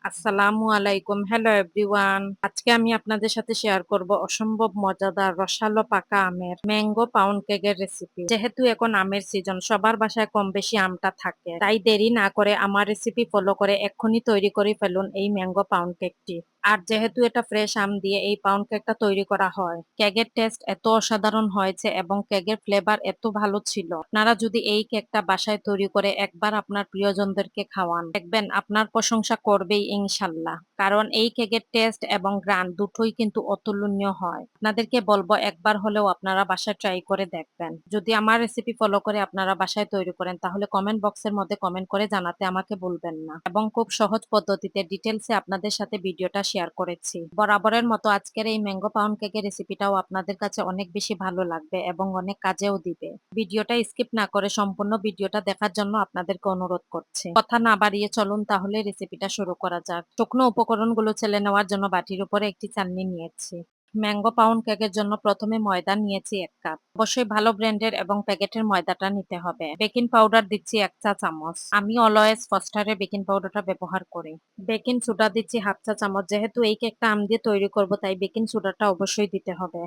আসসালামু আলাইকুম। Hello everyone. আজকে আমি আপনাদের সাথে শেয়ার করব অসম্ভব মজাদার রসালো পাকা আমের ম্যাঙ্গো পাউন্ড কেকের রেসিপি। যেহেতু এখন আমের সিজন, সবার বাসায় কম বেশি আমটা থাকে, তাই দেরি না করে আমার রেসিপি ফলো করে এক্ষুনি তৈরি করে ফেলুন এই ম্যাঙ্গো পাউন্ড কেকটি। আর যেহেতু এটা ফ্রেশ আম দিয়ে এই পাউন্ড কেকটা তৈরি করা হয়, কেকের টেস্ট এত অসাধারণ হয়েছে এবং কেকের ফ্লেভার এত ভালো ছিল। আপনারা যদি এই কেকটা বাসায় তৈরি করে একবার আপনার প্রিয়জনদেরকে খাওয়ান, দেখবেন আপনার প্রশংসা করবেই ইনশাল্লাহ। কারণ এই কেকের টেস্ট এবং গ্রান দুটোই কিন্তু অতুলনীয় হয়। আপনাদেরকে বলবো একবার হলেও আপনারা বাসায় ট্রাই করে দেখবেন। যদি আমার রেসিপি ফলো করে আপনারা বাসায় তৈরি করেন, তাহলে কমেন্ট বক্সের মধ্যে কমেন্ট করে জানাতে আমাকে ভুলবেন না। এবং খুব সহজ পদ্ধতিতে ডিটেলসে আপনাদের সাথে ভিডিওটা শেয়ার করেছি। বরাবরের মতো আজকের এই ম্যাঙ্গো পাউন্ড কেকের রেসিপিটাও আপনাদের কাছে অনেক বেশি ভালো লাগবে এবং অনেক কাজেও দিবে। ভিডিওটা স্কিপ না করে সম্পূর্ণ ভিডিওটা দেখার জন্য আপনাদেরকে অনুরোধ করছি। কথা না বাড়িয়ে চলুন তাহলে রেসিপিটা শুরু করা যাক। শুকনো উপকরণগুলো চেলে নেওয়ার জন্য বাটির উপরে একটি চালনি নিয়েছি। ম্যাঙ্গো পাউন্ড কেকের জন্য প্রথমে ময়দা নিয়েছি 1 কাপ। অবশ্যই ভালো ব্র্যান্ডের এবং প্যাকেটের ময়দাটা নিতে হবে। বেকিং পাউডার দিচ্ছি 1 চা চামচ। আমি অলওয়েজ ফস্টারের বেকিং পাউডারটা ব্যবহার করি। বেকিং সোডা দিচ্ছি 1/2 চা চামচ। যেহেতু এই কেকটা আম দিয়ে তৈরি করব, তাই বেকিং সোডাটা অবশ্যই দিতে হবে।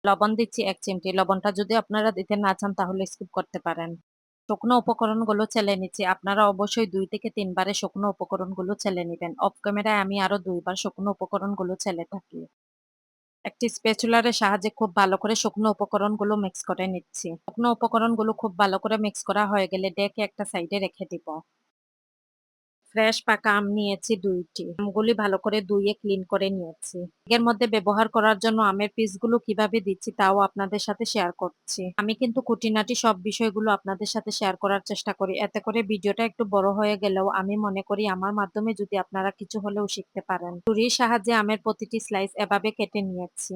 লবণ দিচ্ছি 1 চিমটি। লবণটা যদি আপনারা দিতে না চান তাহলে স্কিপ করতে পারেন। শুকনো উপকরণগুলো চেলে নিচ্ছি। আপনারা অবশ্যই 2 থেকে 3 বারে শুকনো উপকরণগুলো চেলে নিবেন। অফ ক্যামেরায় আমি আরো 2 বার শুকনো উপকরণগুলো চেলে থাকি। একটি স্প্যাচুলারের সাহায্যে খুব ভালো করে শুকনো উপকরণগুলো মিক্স করে নিচ্ছি। শুকনো উপকরণগুলো খুব ভালো করে মিক্স করা হয়ে গেলে ডেকে একটা সাইডে রেখে দিব। ফ্রেশ পাকা আম নিয়েছি 2টি। আমগুলি ভালো করে ধুয়ে ক্লিন করে নিয়েছি। এর মধ্যে ব্যবহার করার জন্য আমের পিসগুলো কিভাবে দিচ্ছি তাও আপনাদের সাথে শেয়ার করছি। আমি কিন্তু খুঁটিনাটি সব বিষয়গুলো আপনাদের সাথে শেয়ার করার চেষ্টা করি। এতে করে ভিডিওটা একটু বড় হয়ে গেলেও আমি মনে করি আমার মাধ্যমে যদি আপনারা কিছু হলেও শিখতে পারেন। ছুরির সাহায্যে আমের প্রতিটি স্লাইস এভাবে কেটে নিয়েছি।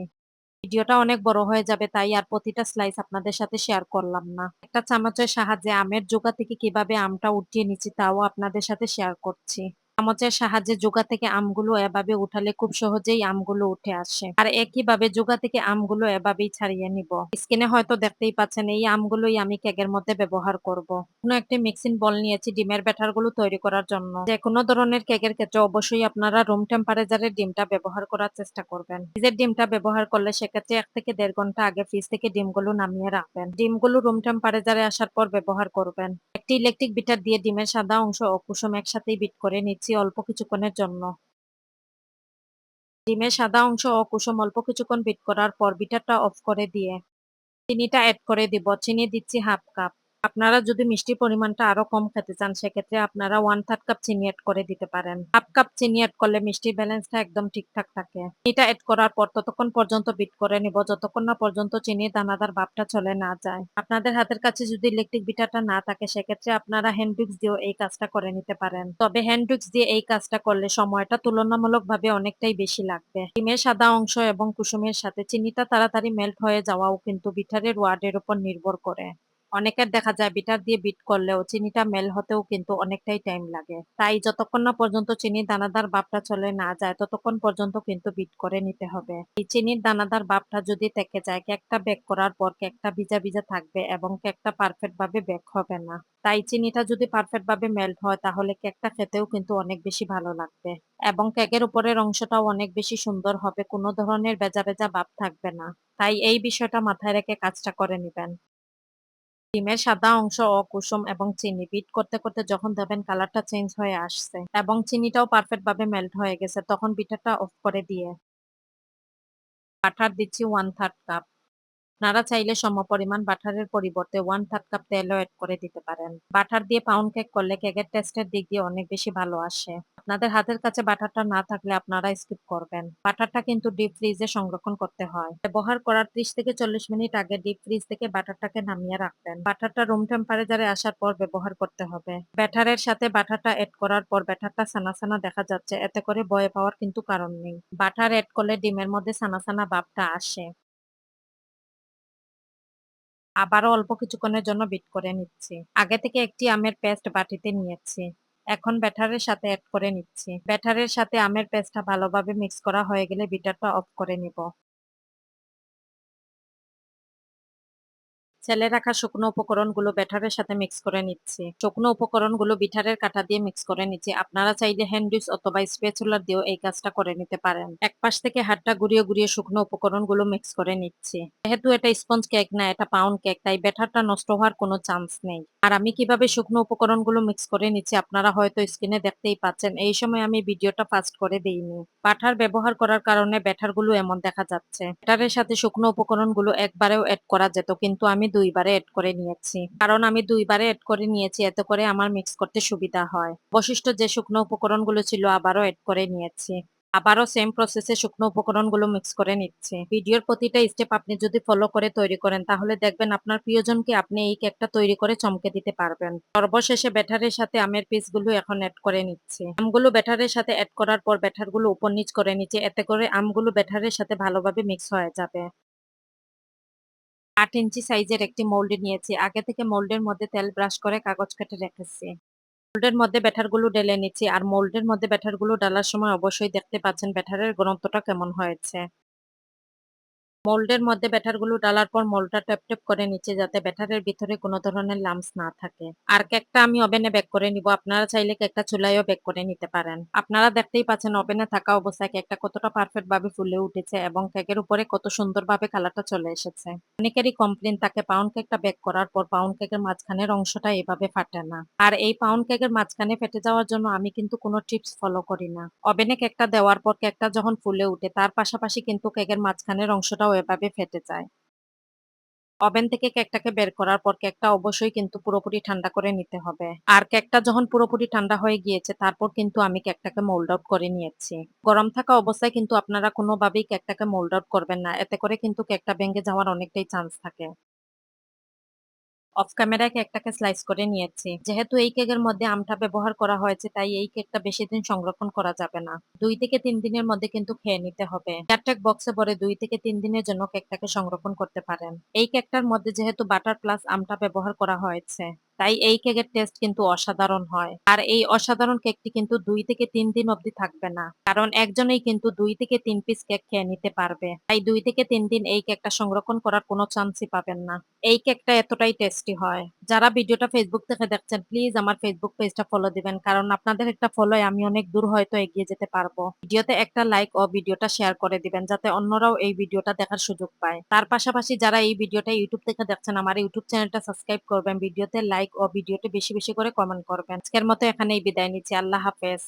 ভিডিওটা অনেক বড় হয়ে যাবে, তাই আর প্রতিটা স্লাইস আপনাদের সাথে শেয়ার করলাম না। একটা চামচের সাহায্যে আমের যোগা থেকে কিভাবে আমটা উঠিয়ে নিচ্ছি তাও আপনাদের সাথে শেয়ার করছি। চামচের সাহায্যে যোগা থেকে আমগুলো এভাবে উঠালে খুব সহজেই আমগুলো উঠে আসে। আর একইভাবে যোগা থেকে আমগুলো এভাবেই ছাড়িয়ে নিব। স্ক্রিনে হয়তো দেখতেই পাচ্ছেন এই আমগুলোই আমি কেকের মধ্যে ব্যবহার করব। কোনো একটি মিক্সিং বল নিয়েছি ডিমের ব্যাটার গুলো তৈরি করার জন্য। যে কোনো ধরনের কেকের ক্ষেত্রে অবশ্যই আপনারা রুম টেম্পারেচারের ডিমটা ব্যবহার করার চেষ্টা করবেন। ফ্রিজের ডিমটা ব্যবহার করলে সেক্ষেত্রে 1 থেকে 1.5 ঘন্টা আগে ফ্রিজ থেকে ডিমগুলো নামিয়ে রাখবেন। ডিমগুলো রুম টেম্পারেচারে আসার পর ব্যবহার করবেন। একটি ইলেকট্রিক বিটার দিয়ে ডিমের সাদা অংশ ও কুসুম একসাথেই বিট করে নিচ্ছি অল্প কিছুক্ষণের জন্য। ডিমের সাদা অংশ ও কুসুম অল্প কিছুক্ষণ বিট করার পর বিটারটা অফ করে দিয়ে চিনিটা এড করে দিব। চিনি দিচ্ছি 1/2 কাপ। আপনারা যদি মিষ্টির পরিমাণটা আরো কম খেতে চান, সেক্ষেত্রে আপনারা 1/3 কাপ চিনি এড করে দিতে পারেন। 1/2 কাপ চিনি এড করলে মিষ্টির ব্যালেন্সটা একদম ঠিকঠাক থাকে। চিনিটা এড করার পর ততক্ষণ পর্যন্ত বিট করে নিব যতক্ষণ না পর্যন্ত চিনির দানাদার ভাবটা চলে না যায়। আপনাদের হাতের কাছে যদি ইলেকট্রিক বিটারটা না থাকে, সেক্ষেত্রে আপনারা হ্যান্ড উইক্স দিয়েও এই কাজটা করে নিতে পারেন। তবে হ্যান্ড উইক্স দিয়ে এই কাজটা করলে সময়টা তুলনামূলকভাবে অনেকটাই বেশি লাগবে। ডিমের সাদা অংশ এবং কুসুমের সাথে চিনিটা তাড়াতাড়ি মেল্ট হয়ে যাওয়াও কিন্তু বিটারের ওয়ার্ডের উপর নির্ভর করে। অনেকের দেখা যায় বিটার দিয়ে বিট করলেও চিনিটা মেল হতেও কিন্তু অনেকটাই টাইম লাগে। তাই যতক্ষণ না পর্যন্ত চিনির দানাদার ভাবটা চলে না যায় ততক্ষণ পর্যন্ত কিন্তু বিট করে নিতে হবে। এই চিনির দানাদার ভাবটা যদি থেকে যায়, কেকটা বেক করার পর কেকটা ভিজা ভিজা থাকবে এবং কেকটা পারফেক্ট ভাবে বেক হবে না। তাই চিনিটা যদি পারফেক্ট ভাবে মেল্ট হয় তাহলে কেকটা খেতেও কিন্তু অনেক বেশি ভালো লাগবে এবং কেকের উপরের অংশটাও অনেক বেশি সুন্দর হবে। কোনো ধরনের ভেজা ভেজা ভাব থাকবে না। তাই এই বিষয়টা মাথায় রেখে কাজটা করে নিবেন। ডিমের সাদা অংশ ও কুসুম এবং চিনি বিট করতে করতে যখন দেখবেন কালারটা চেঞ্জ হয়ে আসছে এবং চিনিটাও পারফেক্ট ভাবে মেল্ট হয়ে গেছে, তখন বিটারটা অফ করে দিয়ে বাটার দিচ্ছি 1/3 কাপ। আপনারা চাইলে সমপরিমাণ বাটারের পরিবর্তে 1/3 কাপ তেলও এড করে দিতে পারেন। বাটার দিয়ে পাউন্ড কেক করলে কেকের টেস্টের দিক দিয়ে অনেক বেশি ভালো আসে। আপনাদের হাতের কাছে বাটারটা না থাকলে আপনারা স্কিপ করবেন। বাটারটা কিন্তু ডিপ ফ্রিজে সংরক্ষণ করতে হয়। ব্যবহার করার 30 থেকে 40 মিনিট আগে ডিপ ফ্রিজ থেকে বাটারটাকে নামিয়ে রাখবেন। বাটারটা রুম টেম্পারেচারে আসার পর ব্যবহার করতে হবে। ব্যাটারের সাথে বাটারটা এড করার পর ব্যাটারটা সানা সানা দেখা যাচ্ছে, এতে করে ভয় পাওয়ার কিন্তু কারণ নেই। বাটার এড করলে ডিমের মধ্যে সানা সানা ভাবটা আসে। আবারও অল্প কিছুক্ষণের জন্য বিট করে নিচ্ছি। আগে থেকে একটি আমের পেস্ট বাটিতে নিয়েছি। এখন ব্যাটারের সাথে এড করে নিচ্ছি। ব্যাটারের সাথে আমের পেস্টটা ভালোভাবে মিক্স করা হয়ে গেলে বিটারটা অফ করে নিব। ছেলে রাখা শুকনো উপকরণগুলো ব্যাটারের সাথে মিক্স করে নিচ্ছি। শুকনো উপকরণগুলো বিটারের কাঁটা দিয়ে মিক্স করে নিচ্ছি। আপনারা চাইলে হ্যান্ড উইচ অথবা স্প্যাচুলার দিয়েও এই কাজটা করে নিতে পারেন। এক পাশ থেকে হাতটা ঘুরিয়ে ঘুরিয়ে শুকনো উপকরণগুলো মিক্স করে নিচ্ছি। যেহেতু এটা স্পঞ্জ কেক না, এটা পাউন্ড কেক, তাই ব্যাটারটা নষ্ট হওয়ার কোনো চান্স নেই। আর আমি কিভাবে শুকনো উপকরণগুলো মিক্স করে নিচ্ছি আপনারা হয়তো স্ক্রিনে দেখতেই পাচ্ছেন। এই সময় আমি ভিডিওটা ফাস্ট করে দেইনি। বাটার ব্যবহার করার কারণে ব্যাটারগুলো এমন দেখা যাচ্ছে। ব্যাটারের সাথে শুকনো উপকরণগুলো একবারেও এড করা যেত, কিন্তু আমি দুইবারে এড করে নিয়েছি। কারণ আমি দুইবারে এড করে নিয়েছি, এতে করে আমার মিক্স করতে সুবিধা হয়। অবশিষ্ট যে শুকনো উপকরণগুলো ছিল আবারও এড করে নিয়েছি। আবারও সেম প্রসেসে শুকনো উপকরণগুলো মিক্স করে নিচ্ছি। ভিডিওর প্রতিটা স্টেপ আপনি যদি ফলো করে তৈরি করেন তাহলে দেখবেন আপনার প্রিয়জনকে আপনি এই কেকটা তৈরি করে চমকে দিতে পারবেন। সর্বশেষে ব্যাটারের সাথে আমের পিসগুলো এখন এড করে নিচ্ছি। আমগুলো ব্যাটারের সাথে এড করার পর ব্যাটারগুলো উপর নিচ করে নিচ্ছি, এতে করে আমগুলো ব্যাটারের সাথে ভালোভাবে মিক্স হয়ে যাবে। 8 ইঞ্চি সাইজের একটি মোল্ড নিয়েছি। আগে থেকে মোল্ডের মধ্যে তেল ব্রাশ করে কাগজ কেটে রেখেছি। মোল্ডের মধ্যে ব্যাটারগুলো ঢেলে নিচ্ছি। আর মোল্ডের মধ্যে ব্যাটারগুলো ঢালার সময় অবশ্যই দেখতে পাচ্ছেন ব্যাটারের ঘনত্বটা কেমন হয়েছে। মোল্ডের মধ্যে ব্যাটারগুলো ডালার পর মোল্ডটা ট্যাপ ট্যাপ করে নিচে, যাতে ব্যাটারের ভিতরে কোনো ধরনের লাম্পস না থাকে। আর কেকটা আমি ওভেনে বেক করে নিব। আপনারা চাইলে কেকটা চুলায়ও বেক করে নিতে পারেন। আপনারা দেখতেই পাচ্ছেন ওভেনে থাকা অবস্থায় কেকটা কতটা পারফেক্ট ভাবে ফুলে উঠেছে এবং কেকের উপরে কত সুন্দরভাবে কালারটা চলে এসেছে। অনেকেরই কমপ্লেন থাকে পাউন্ড কেকটা বেক করার পর পাউন্ড কেকের মাঝখানের অংশটা এভাবে ফাটে না। আর এই পাউন্ড কেকের মাঝখানে ফেটে যাওয়ার জন্য আমি কিন্তু কোনো টিপস ফলো করি না। ওভেনে কেকটা দেওয়ার পর কেকটা যখন ফুলে উঠে তার পাশাপাশি কিন্তু কেকের মাঝখানের অংশটাও এভাবে ফেটে যায়। ওভেন থেকে কেকটাকে বের করার পর কেকটা অবশ্যই কিন্তু পুরোপুরি ঠান্ডা করে নিতে হবে। আর কেকটা যখন পুরোপুরি ঠান্ডা হয়ে গিয়েছে তারপর কিন্তু আমি কেকটাকে মোল্ড আউট করে নিয়েছি। গরম থাকা অবস্থায় কিন্তু আপনারা কোনোভাবেই কেকটাকে মোল্ড আউট করবেন না। এতে করে কিন্তু কেকটা ভেঙে যাওয়ার অনেকটাই চান্স থাকে। অফ ক্যামেরায় কেকটাকে স্লাইস করে নিয়েছি। যেহেতু এই কেকের মধ্যে আমটা ব্যবহার করা হয়েছে তাই এই কেকটা বেশি দিন সংরক্ষণ করা যাবে না। 2 থেকে 3 দিনের মধ্যে কিন্তু খেয়ে নিতে হবে। এয়ারটাইট বক্সে ভরে 2 থেকে 3 দিনের জন্য কেকটাকে সংরক্ষণ করতে পারেন। এই কেকটার মধ্যে যেহেতু বাটার প্লাস আমটা ব্যবহার করা হয়েছে তাই এই কেকের টেস্ট কিন্তু অসাধারণ হয়। আর এই অসাধারণ কেকটি কিন্তু 2 থেকে 3 দিন অবধি থাকবে না, কারণ একজনেই কিন্তু 2 থেকে 3 পিস কেক খেয়ে নিতে পারবে। তাই 2 থেকে 3 দিন এই কেকটা সংরক্ষণ করার কোনো চান্সই পাবেন না। এই কেকটা এতটাই টেস্টি হয়। যারা ভিডিওটা ফেসবুক থেকে দেখছেন প্লিজ আমার ফেসবুক পেজটা ফলো দিবেন, কারণ আপনাদের একটা ফলোয় আমি অনেক দূর হয়তো এগিয়ে যেতে পারবো। ভিডিওতে একটা লাইক ও ভিডিওটা শেয়ার করে দিবেন যাতে অন্যরাও এই ভিডিওটা দেখার সুযোগ পায়। তার পাশাপাশি যারা এই ভিডিওটা ইউটিউব থেকে দেখছেন আমার ইউটিউব চ্যানেলটা সাবস্ক্রাইব করবেন, ভিডিওতে লাইক ও ভিডিওতে বেশি বেশি করে কমেন্ট করবেন। আজকের মতো এখানেই বিদায় নিচ্ছি। আল্লাহ হাফেজ।